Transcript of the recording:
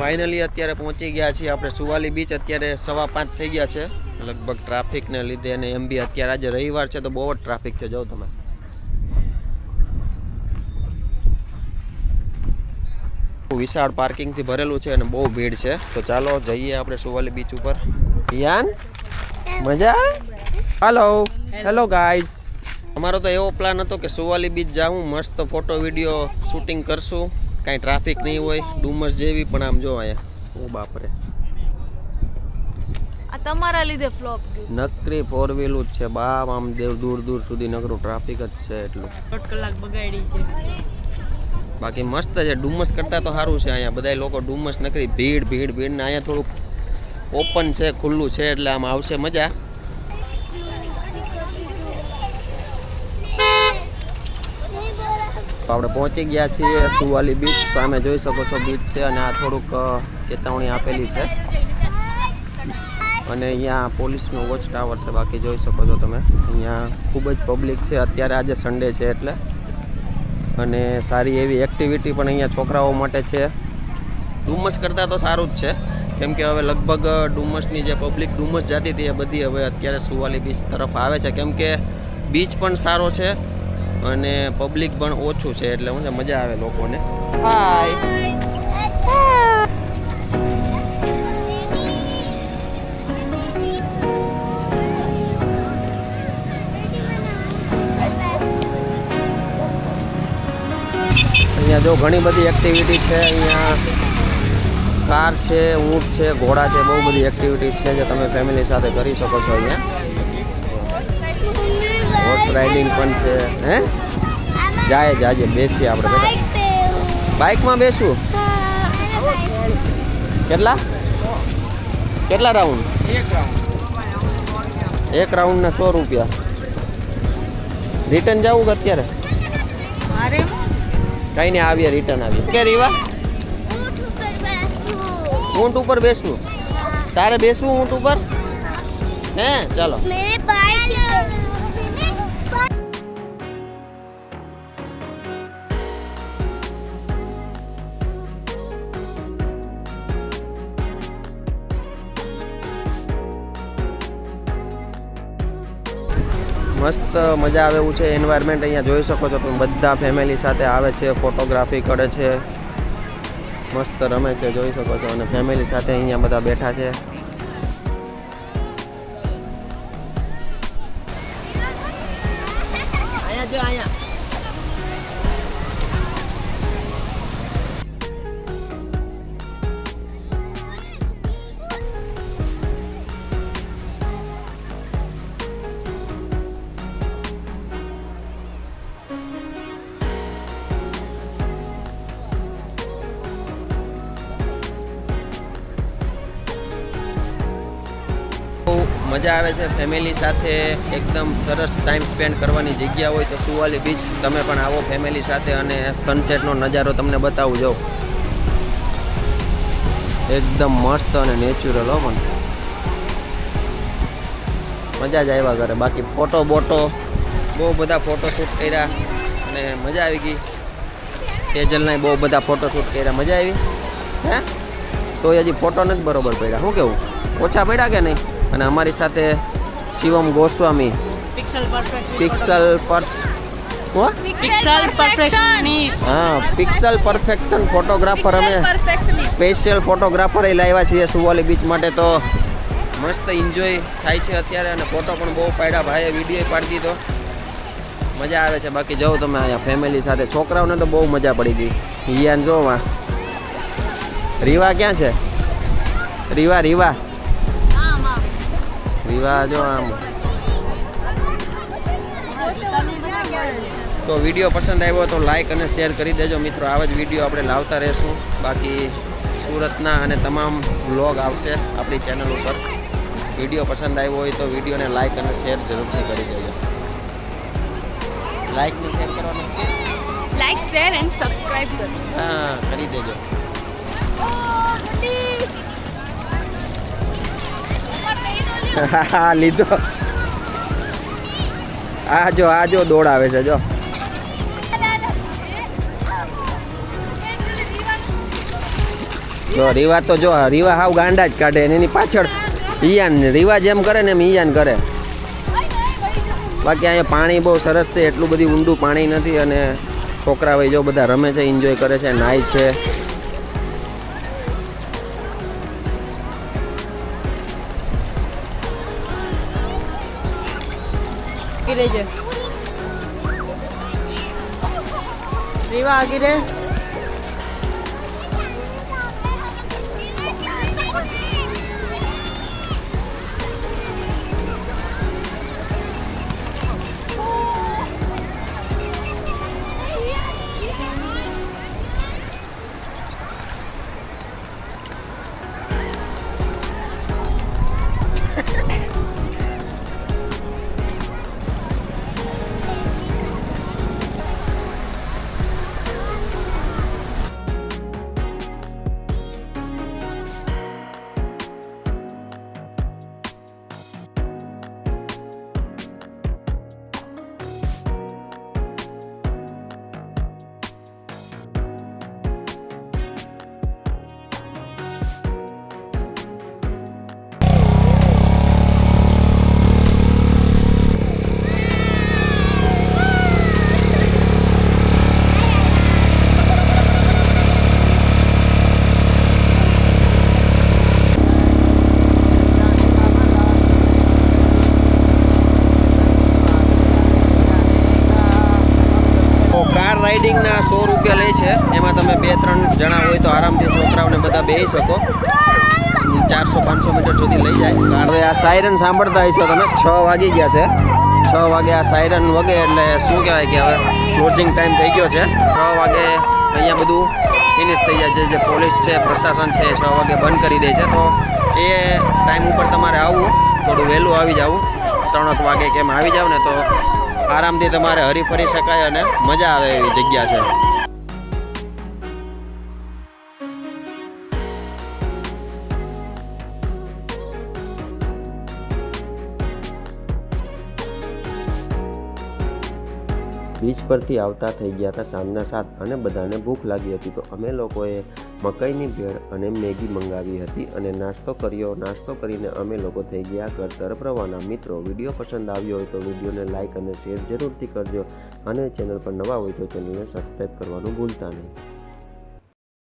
Finally અત્યારે પહોંચી ગયા છીએ આપણે સુવાલી બીચ. અત્યારે 5:15 થઈ ગયા છે લગભગ ટ્રાફિકને લીધે, અને એમ બી અત્યારે આજે રવિવાર છે તો બહુ જ ટ્રાફિક છે. જો તમે વિશાળ પાર્કિંગથી ભરેલું છે અને બહુ ભીડ છે. તો ચાલો જઈએ આપણે સુવાલી બીચ ઉપર. યાન મજા હાલો હેલો ગાઈઝ. અમારો તો એવો પ્લાન હતો કે સુવાલી બીચ જાઉં, મસ્ત ફોટો વિડીયો શૂટિંગ કરશું, કાંઈ ટ્રાફિક નહીં હોય, ડુમસ જેવી. પણ આમ જો અહીંયા ઓ બાપરે આ તમારા લીધે ફ્લોપ ગયું. નકરી 4 વ્હીલ જ છે બાપ, આમ દૂર દૂર સુધી નકરું ટ્રાફિક જ છે એટલું. 8 કલાક બગાડી છે. બાકી મસ્ત છે, ડુમસ કરતાં તો સારું છે. અહીંયા બધા લોકો ડુમસ નકરી ભીડ ભીડ ભીડ, ને અહીંયા થોડુંક ઓપન છે, ખુલ્લું છે, એટલે આમ આવશે મજા. આપણે પહોંચી ગયા છીએ સુવાલી બીચ. સામે જોઈ શકો છો બીચ છે, અને આ થોડુંક ચેતવણી આપેલી છે, અને અહીંયા પોલીસનો વોચ ટાવર છે. બાકી જોઈ શકો છો તમે અહીંયા ખૂબ જ પબ્લિક છે અત્યારે, આજે સન્ડે છે એટલે. અને સારી એવી એક્ટિવિટી પણ અહીંયા છોકરાઓ માટે છે. ડુમસ કરતાં તો સારું જ છે, કેમ કે હવે લગભગ ડુમસની જે પબ્લિક ડુમસ જતી હતી એ બધી હવે અત્યારે સુવાલી બીચ તરફ આવે છે, કેમ કે બીચ પણ સારો છે અને પબ્લિક પણ ઓછું છે, એટલે હું મજા આવે લોકોને. હાય અહીંયા જો ઘણી બધી એક્ટિવિટી છે. અહીંયા કાર છે, ઊંટ છે, ઘોડા છે, બહુ બધી એક્ટિવિટીઝ છે જે તમે ફેમિલી સાથે કરી શકો છો. અહીંયા હોર્સ રાઇડિંગ પણ છે. હે જાજે બેસીએ આપણે બેટા. બાઇકમાં બેસવું? કેટલા રાઉન્ડ? એક રાઉન્ડના 100 રૂપિયા. રિટર્ન જવું કે અત્યારે? કઈ નહીં, આવીએ રિટર્ન આવીએ. કે રીવા ઊંટ ઉપર બેસવું? તારે બેસવું ઊંટ ઉપર? હે ચાલો. મસ્ત મજા આવે એવું છે એન્વાયરમેન્ટ. અહીંયા જોઈ શકો છો તમે, બધા ફેમિલી સાથે આવે છે, ફોટોગ્રાફી કરે છે, મસ્ત રમે છે, જોઈ શકો છો. અને ફેમિલી સાથે અહીંયા બધા બેઠા છે. અહીંયા જો અહીંયા મજા આવે છે ફેમિલી સાથે. એકદમ સરસ ટાઈમ સ્પેન્ડ કરવાની જગ્યા હોય તો સુવાલી બીચ તમે પણ આવો ફેમિલી સાથે, અને સનસેટનો નજારો તમને બતાવું જાઉં. એકદમ મસ્ત અને નેચરલ હો, પણ મજા જ આવ્યા કરે. બાકી ફોટો બોટો બહુ બધા ફોટોશૂટ કર્યા અને મજા આવી ગઈ. તેજલના બહુ બધા ફોટોશૂટ કર્યા, મજા આવી. હે તો હજી ફોટો નથી બરોબર પડ્યા, શું કેવું? ઓછા પડ્યા કે નહીં? અને અમારી સાથે Shivam Goswami, pixel perfection photographer. અમે સ્પેશિયલ ફોટોગ્રાફર લાવ્યા છીએ સુવાલી બીચ માટે. તો મસ્ત એન્જોય થાય છે અત્યારે, અને ફોટો પણ બહુ પાડ્યા ભાઈએ, વિડીયો પાડી દીધો. મજા આવે છે. બાકી જાઓ તમે અહીંયા ફેમિલી સાથે. છોકરાઓને તો બહુ મજા પડી ગઈ. હિયાન જો રીવા ક્યાં છે? રીવા જો આમ. તો વિડીયો પસંદ આવ્યો તો લાઈક અને શેર કરી દેજો મિત્રો. આવા જ વિડીયો આપણે લાવતા રહેશું. બાકી સુરતના અને તમામ વ્લોગ આવશે આપણી ચેનલ ઉપર. વિડીયો પસંદ આવ્યો હોય તો વિડીયોને લાઈક અને શેર જરૂરથી કરી દેજો. લાઈક ને શેર કરવાનું, લાઈક શેર એન્ડ સબસ્ક્રાઇબ કરજો. હા કરી દેજો. લીધો. આ જો દોડાવે છે જો. જો રીવા તો જો રીવા હાવ ગાંડા જ કાઢે ને એની પાછળ ઈયાન રીવા જેમ કરે ને એમ ઈયાન કરે. બાકી અહીંયા પાણી બહુ સરસ છે, એટલું બધું ઊંડું પાણી નથી અને છોકરા ભાઈ જો બધા રમે છે, એન્જોય કરે છે, નાય છે. આગી છે રીવા આગી રે. રાઇડિંગના 100 રૂપિયા લે છે. એમાં તમે 2-3 જણા હોય તો આરામથી છોકરાઓને બધા બેસી શકો. 400-500 મીટર સુધી લઈ જાય. હવે આ સાયરન સાંભળતા હશો તમે, 6 વાગી ગયા છે. 6 વાગે આ સાયરન વગે એટલે શું કહેવાય કે હવે ક્લોઝિંગ ટાઈમ થઈ ગયો છે. 6 વાગે અહીંયા બધું ફિનિશ થઈ જાય છે. જે પોલીસ છે, પ્રશાસન છે, 6 વાગે બંધ કરી દે છે. તો એ ટાઈમ ઉપર તમારે આવવું, થોડું વહેલું આવી જવું. 3 વાગે કેમ આવી જાવ ને તો આરામથી તમારે હરી ફરી શકાય અને મજા આવે એવી જગ્યા છે. બીચ પરથી આવતા થઈ ગયા હતા સાંજના 7 અને બધાને ભૂખ લાગી હતી. તો અમે લોકોએ મકાઈની ભેળ અને મેગી મંગાવી હતી અને નાસ્તો કર્યો. નાસ્તો કરીને અમે લોકો થઈ ગયા ઘર તરફ રવાના. મિત્રો, વિડીયો પસંદ આવ્યો હોય તો વિડીયોને લાઇક અને શેર જરૂરથી કરજો અને ચેનલ પર નવા હોય તો ચેનલને સબસ્ક્રાઈબ કરવાનું ભૂલતા નહીં.